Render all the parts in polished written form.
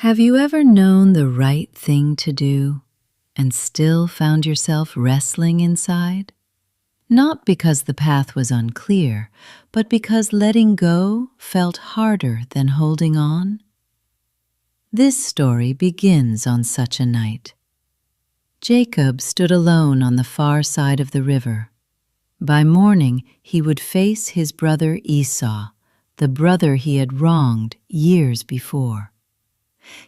Have you ever known the right thing to do and still found yourself wrestling inside? Not because the path was unclear, but because letting go felt harder than holding on? This story begins on such a night. Jacob stood alone on the far side of the river. By morning, he would face his brother Esau, the brother he had wronged years before.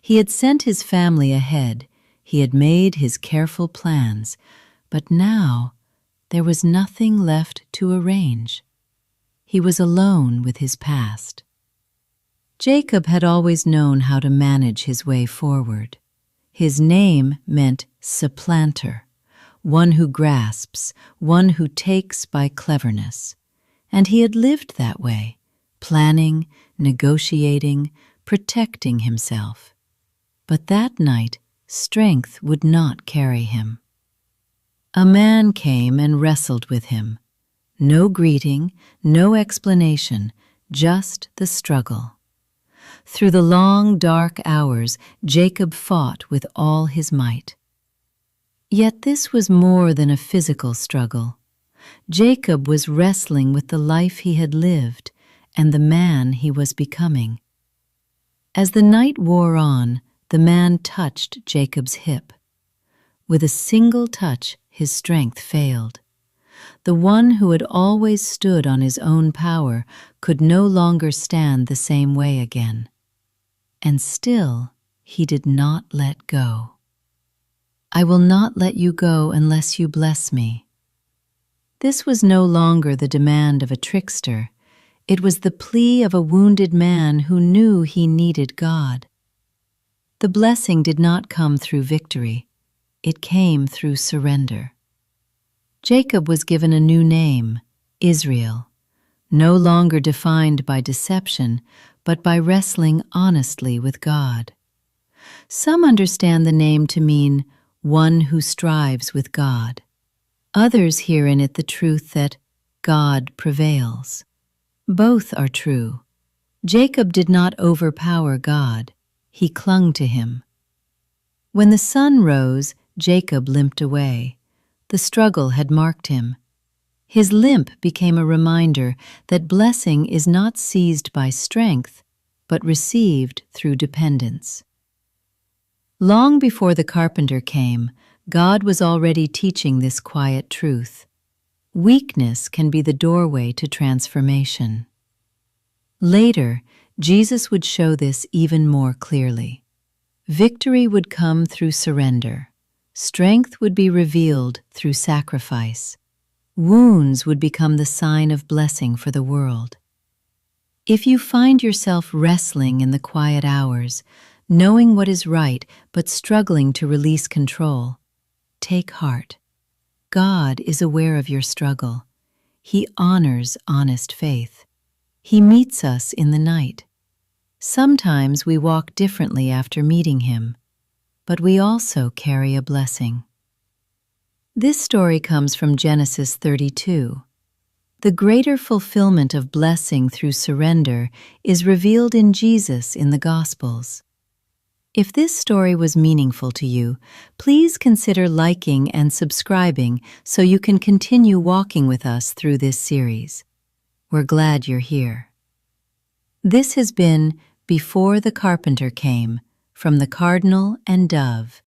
He had sent his family ahead, he had made his careful plans, but now there was nothing left to arrange. He was alone with his past. Jacob had always known how to manage his way forward. His name meant supplanter, one who grasps, one who takes by cleverness. And he had lived that way, planning, negotiating, protecting himself. But that night, strength would not carry him. A man came and wrestled with him. No greeting, no explanation, just the struggle. Through the long, dark hours, Jacob fought with all his might. Yet this was more than a physical struggle. Jacob was wrestling with the life he had lived and the man he was becoming. As the night wore on, the man touched Jacob's hip. With a single touch, his strength failed. The one who had always stood on his own power could no longer stand the same way again. And still, he did not let go. "I will not let you go unless you bless me." This was no longer the demand of a trickster. It was the plea of a wounded man who knew he needed God. The blessing did not come through victory. It came through surrender. Jacob was given a new name, Israel, no longer defined by deception, but by wrestling honestly with God. Some understand the name to mean one who strives with God. Others hear in it the truth that God prevails. Both are true. Jacob did not overpower God. He clung to him. When the sun rose, Jacob limped away. The struggle had marked him. His limp became a reminder that blessing is not seized by strength, but received through dependence. Long before the carpenter came, God was already teaching this quiet truth. Weakness can be the doorway to transformation. Later, Jesus would show this even more clearly. Victory would come through surrender. Strength would be revealed through sacrifice. Wounds would become the sign of blessing for the world. If you find yourself wrestling in the quiet hours, knowing what is right but struggling to release control, take heart. God is aware of your struggle. He honors honest faith. He meets us in the night. Sometimes we walk differently after meeting Him, but we also carry a blessing. This story comes from Genesis 32. The greater fulfillment of blessing through surrender is revealed in Jesus in the Gospels. If this story was meaningful to you, please consider liking and subscribing so you can continue walking with us through this series. We're glad you're here. This has been Before the Carpenter Came from the Cardinal and Dove.